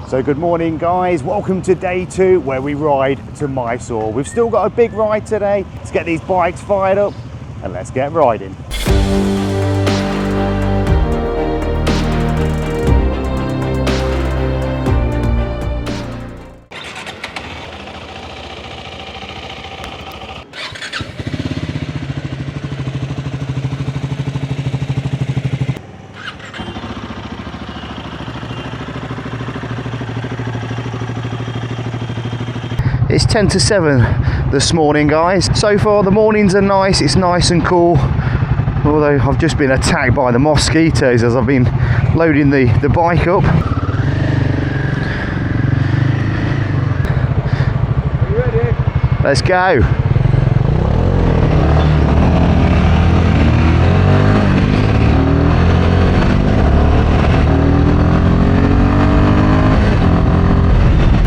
So good morning guys, welcome to day 2 where we ride to Mysore. We've still got a big ride today. Let's get these bikes fired up and let's get riding. It's 10 to 7 this morning guys. So far the mornings are nice, it's nice and cool. Although I've just been attacked by the mosquitoes as I've been loading the bike up. Are you ready? Let's go.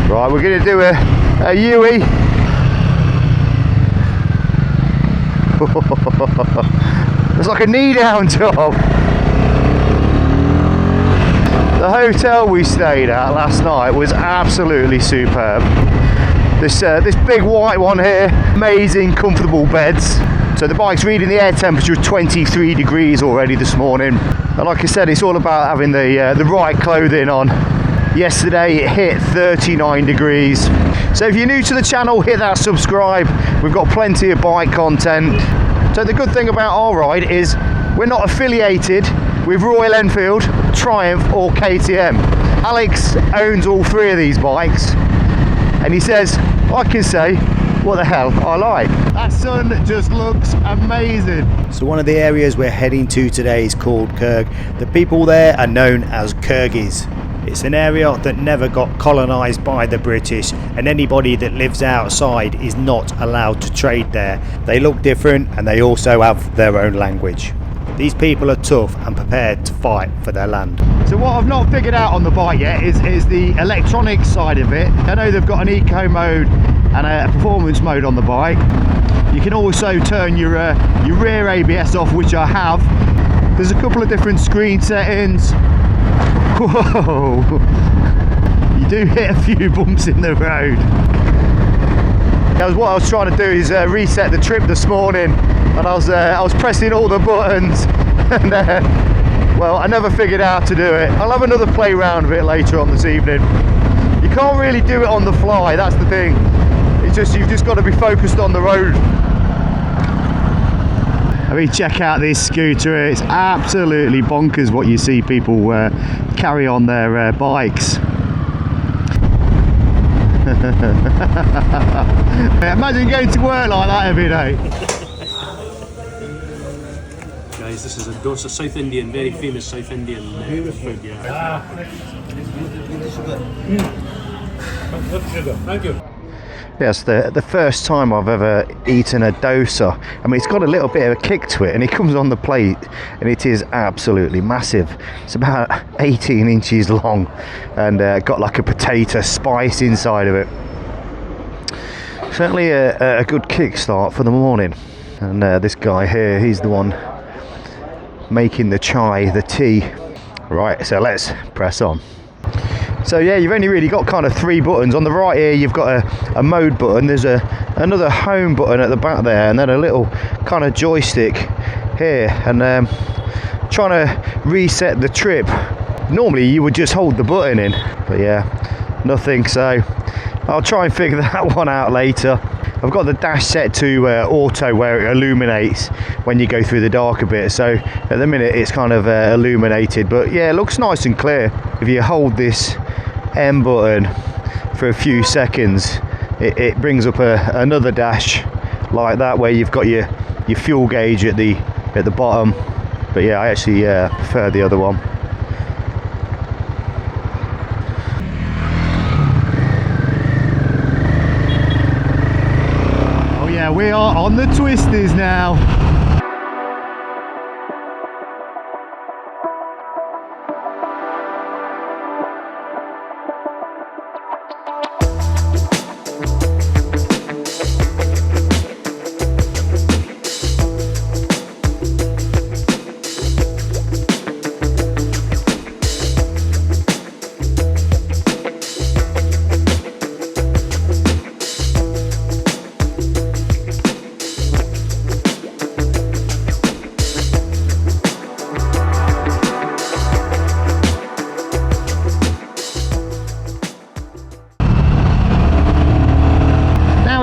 Right, we're going to do a U-ey. It's like a knee down job. The hotel we stayed at last night was absolutely superb. This big white one here, amazing comfortable beds. So the bike's reading the air temperature of 23 degrees already this morning. And like I said, it's all about having the right clothing on. Yesterday it hit 39 degrees. So if you're new to the channel, hit that subscribe. We've got plenty of bike content. So the good thing about our ride is we're not affiliated with Royal Enfield, Triumph or KTM. Alex owns all 3 of these bikes and he says I can say what the hell I like. That sun just looks amazing. So one of the areas we're heading to today is called Wrigg. The people there are known as Kyrgyz. It's an area that never got colonised by the British, and anybody that lives outside is not allowed to trade there. They look different and they also have their own language. These people are tough and prepared to fight for their land. So what I've not figured out on the bike yet is the electronic side of it. I know they've got an eco mode and a performance mode on the bike. You can also turn your rear ABS off, which I have. There's a couple of different screen settings. Whoa, you do hit a few bumps in the road. What I was trying to do is reset the trip this morning, and I was pressing all the buttons, and well, I never figured out how to do it. I'll have another play around with it later on this evening. You can't really do it on the fly, that's the thing. It's just, you've just got to be focused on the road. I mean, check out this scooter. It's absolutely bonkers what you see people carry on their bikes. Imagine going to work like that every day. Guys, this is a dosa, South Indian, very famous South Indian food. Yeah. Thank you. Yes, the first time I've ever eaten a dosa. I mean, it's got a little bit of a kick to it, and it comes on the plate and it is absolutely massive. It's about 18 inches long and got like a potato spice inside of it. Certainly a good kickstart for the morning. And this guy here, he's the one making the chai, the tea. Right, so let's press on. So yeah, you've only really got kind of 3 buttons. On the right here you've got a mode button, there's another home button at the back there, and then a little kind of joystick here, and trying to reset the trip. Normally you would just hold the button in, but yeah, nothing, so I'll try and figure that one out later. I've got the dash set to auto, where it illuminates when you go through the darker bit, so at the minute it's kind of illuminated, but yeah, it looks nice and clear. If you hold this M button for a few seconds, it brings up another dash like that, where you've got your fuel gauge at the bottom. But yeah, I actually prefer the other one. Oh yeah, we are on the twisties now.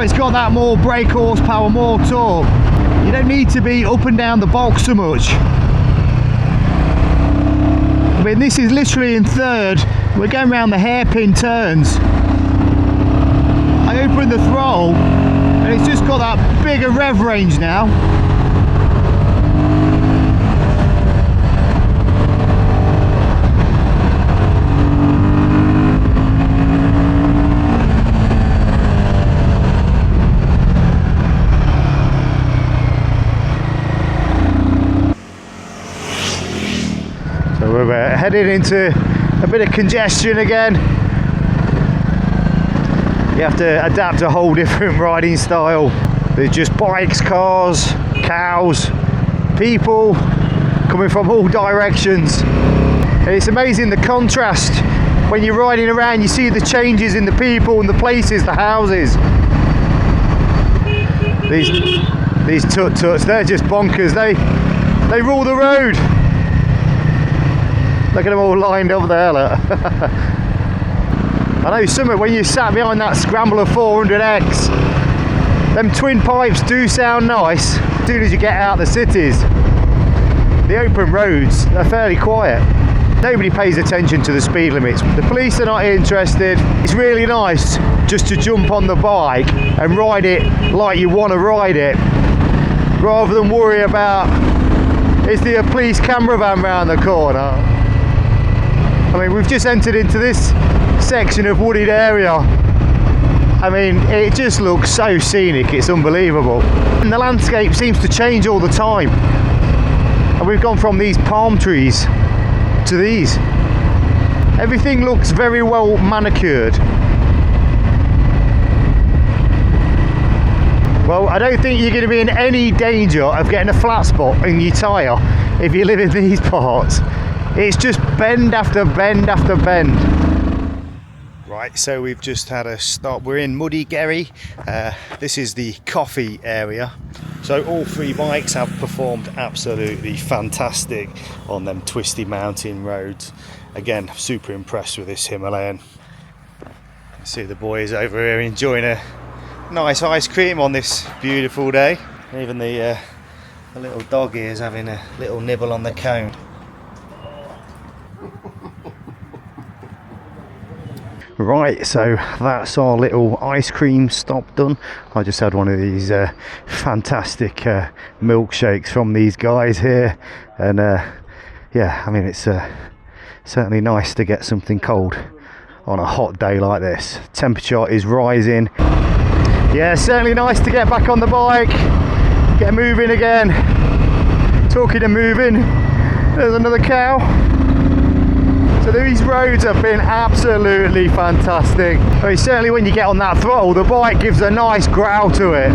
it's got that more brake horsepower, more torque. You don't need to be up and down the box so much. I mean, this is literally in third. We're going around the hairpin turns. I open the throttle and it's just got that bigger rev range now. So we're heading into a bit of congestion again. You have to adapt a whole different riding style. There's just bikes, cars, cows, people coming from all directions. And it's amazing the contrast. When you're riding around, you see the changes in the people and the places, the houses. These tut-tuts, they're just bonkers. They rule the road. Look at them all lined up there, look. I know something, when you sat behind that Scrambler 400X, them twin pipes do sound nice as soon as you get out of the cities. The open roads are fairly quiet. Nobody pays attention to the speed limits. The police are not interested. It's really nice just to jump on the bike and ride it like you want to ride it, rather than worry about, is there a police camera van round the corner? I mean, we've just entered into this section of wooded area. I mean, it just looks so scenic, it's unbelievable. And the landscape seems to change all the time. And we've gone from these palm trees to these. Everything looks very well manicured. Well, I don't think you're going to be in any danger of getting a flat spot in your tyre if you live in these parts. It's just bend after bend after bend. Right, so we've just had a stop. We're in Muddy Gerry. This is the coffee area. So all three bikes have performed absolutely fantastic on them twisty mountain roads. Again, super impressed with this Himalayan. See the boys over here enjoying a nice ice cream on this beautiful day. Even the little dog here is having a little nibble on the cone. Right, so that's our little ice cream stop done. I just had one of these fantastic milkshakes from these guys here, and yeah, I mean, it's certainly nice to get something cold on a hot day like this. Temperature is rising. Yeah, certainly nice to get back on the bike, get moving again. Talking of moving, there's another cow. So these roads have been absolutely fantastic. I mean, certainly when you get on that throttle, the bike gives a nice growl to it.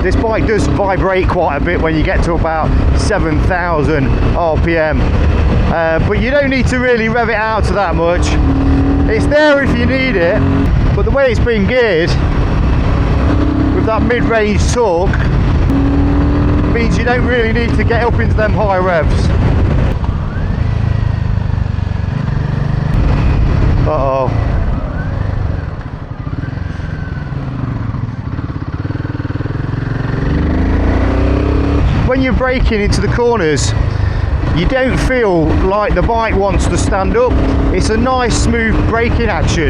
This bike does vibrate quite a bit when you get to about 7,000 RPM. But you don't need to really rev it out to that much. It's there if you need it, but the way it's been geared, with that mid-range torque, means you don't really need to get up into them high revs. Uh-oh. When you're braking into the corners, you don't feel like the bike wants to stand up. It's a nice smooth braking action,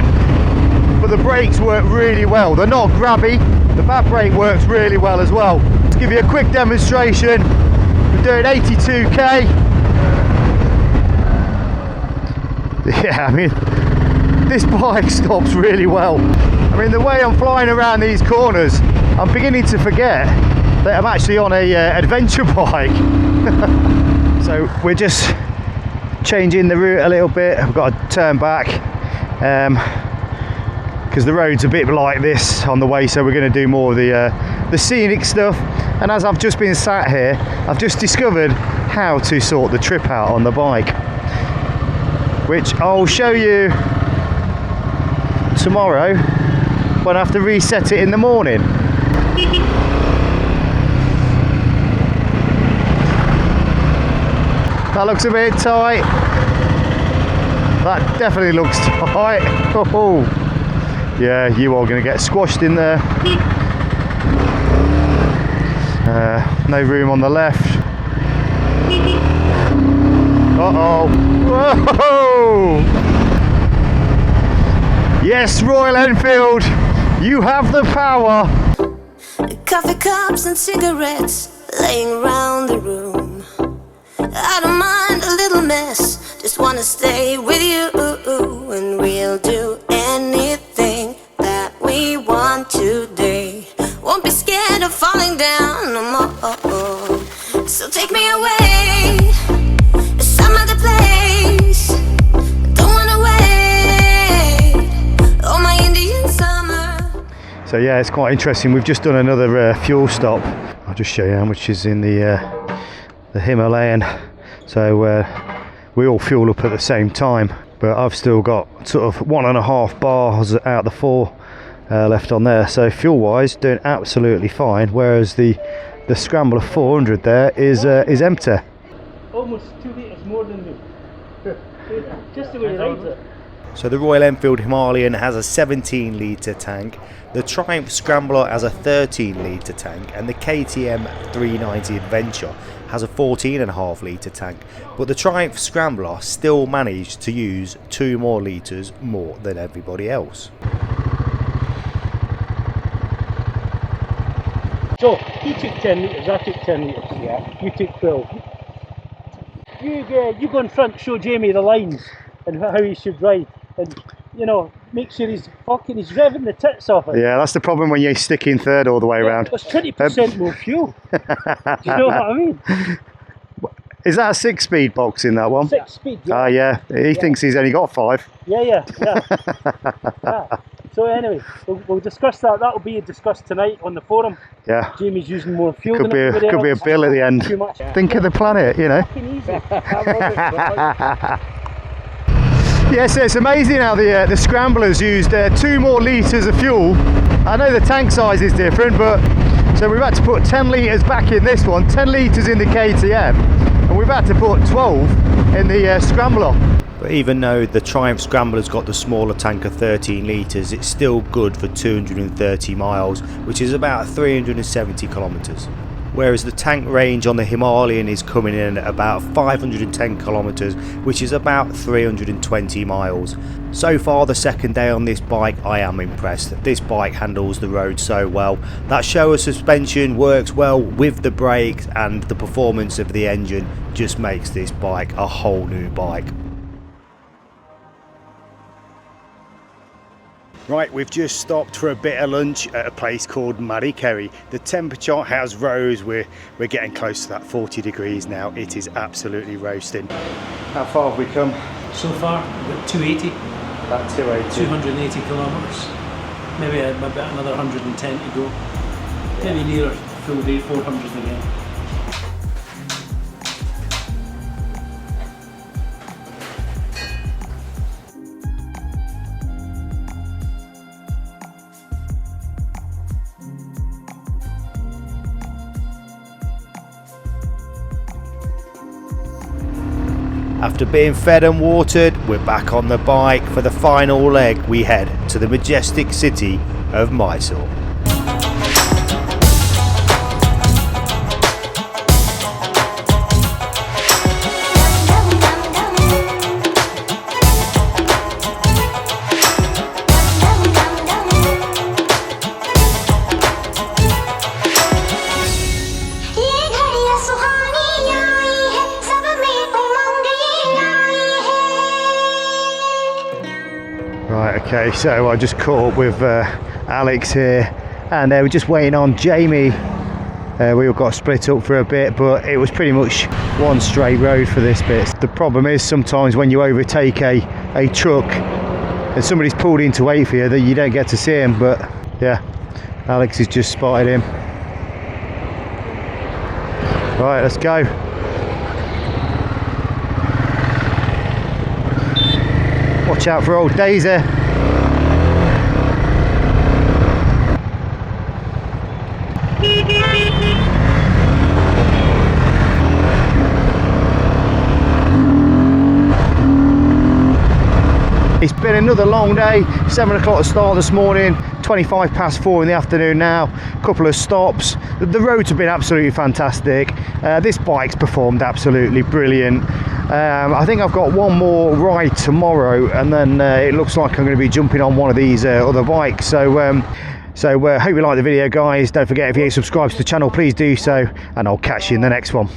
but the brakes work really well. They're not grabby. The back brake works really well as well. Let's give you a quick demonstration. We're doing 82k. Yeah, I mean, this bike stops really well. I mean, the way I'm flying around these corners, I'm beginning to forget that I'm actually on a adventure bike. So we're just changing the route a little bit. I've got to turn back because the road's a bit like this on the way, so we're going to do more of the scenic stuff. And as I've just been sat here, I've just discovered how to sort the trip out on the bike, which I'll show you tomorrow when I have to reset it in the morning. That looks a bit tight. That definitely looks tight. Oh, Yeah, you are going to get squashed in there. No room on the left. Uh-oh. Whoa! Yes, Royal Enfield, you have the power. Coffee cups and cigarettes laying around the room. I don't mind a little mess, just wanna stay with you, and we'll do anything that we want today. Won't be scared of falling down no more. So take me away to some other place. Don't wanna wait. Oh, my Indian summer. So yeah, it's quite interesting. We've just done another fuel stop. I'll just show you how much is in the Himalayan. So we all fuel up at the same time, but I've still got sort of 1.5 bars out of the 4 left on there. So fuel wise, doing absolutely fine. Whereas the Scrambler 400 there is empty. Almost 2 litres more than me. Just the way you write it. So the Royal Enfield Himalayan has a 17 litre tank, the Triumph Scrambler has a 13 litre tank, and the KTM 390 Adventure has a 14.5 litre tank, but the Triumph Scrambler still managed to use 2 more litres more than everybody else. So, he took 10 litres, I took 10 litres. Yeah. You took 12. You go in front, show Jamie the lines and how he should ride. And, you know, make sure he's revving the tits off it. Yeah, that's the problem when you stick in third all the way around. It's 20% more fuel. Do you know what I mean? Is that a 6-speed box in that one? 6-speed, yeah. Ah, yeah. He thinks he's only got 5. Yeah. So anyway, we'll discuss that. That'll be discussed tonight on the forum. Yeah. Jamie's using more fuel Could than everybody be a else. bill at the end. Too much. Think of the planet, you know. Fucking easy. Yeah, so it's amazing how the Scramblers used 2 more litres of fuel. I know the tank size is different, but so we've had to put 10 litres back in this one, 10 litres in the KTM, and we've had to put 12 in the Scrambler. But even though the Triumph Scrambler's got the smaller tank of 13 litres, it's still good for 230 miles, which is about 370 kilometres. Whereas the tank range on the Himalayan is coming in at about 510 kilometres, which is about 320 miles. So far the second day on this bike, I am impressed. This bike handles the road so well. That Showa suspension works well with the brakes, and the performance of the engine just makes this bike a whole new bike. Right, we've just stopped for a bit of lunch at a place called Marikeri. The temperature has rose, we're getting close to that 40 degrees now. It is absolutely roasting. How far have we come? So far, about 280. About 280. 280 kilometres. Maybe about another 110 to go. Maybe near full day 400 again. After being fed and watered, we're back on the bike. For the final leg, we head to the majestic city of Mysore. Right, okay, so I just caught up with Alex here, and we're just waiting on Jamie. We all got split up for a bit, but it was pretty much one straight road for this bit. The problem is sometimes when you overtake a truck and somebody's pulled in to wait for you, that you don't get to see him. But yeah, Alex has just spotted him. Right, let's go. Watch out for old Daisy. It's been another long day. 7 o'clock to start this morning, 25 past 4 in the afternoon now. A couple of stops. The roads have been absolutely fantastic. This bike's performed absolutely brilliant. I think I've got one more ride tomorrow, and then it looks like I'm going to be jumping on one of these other bikes. So hope you like the video, guys. Don't forget, if you ain't subscribed to the channel, please do so, and I'll catch you in the next one.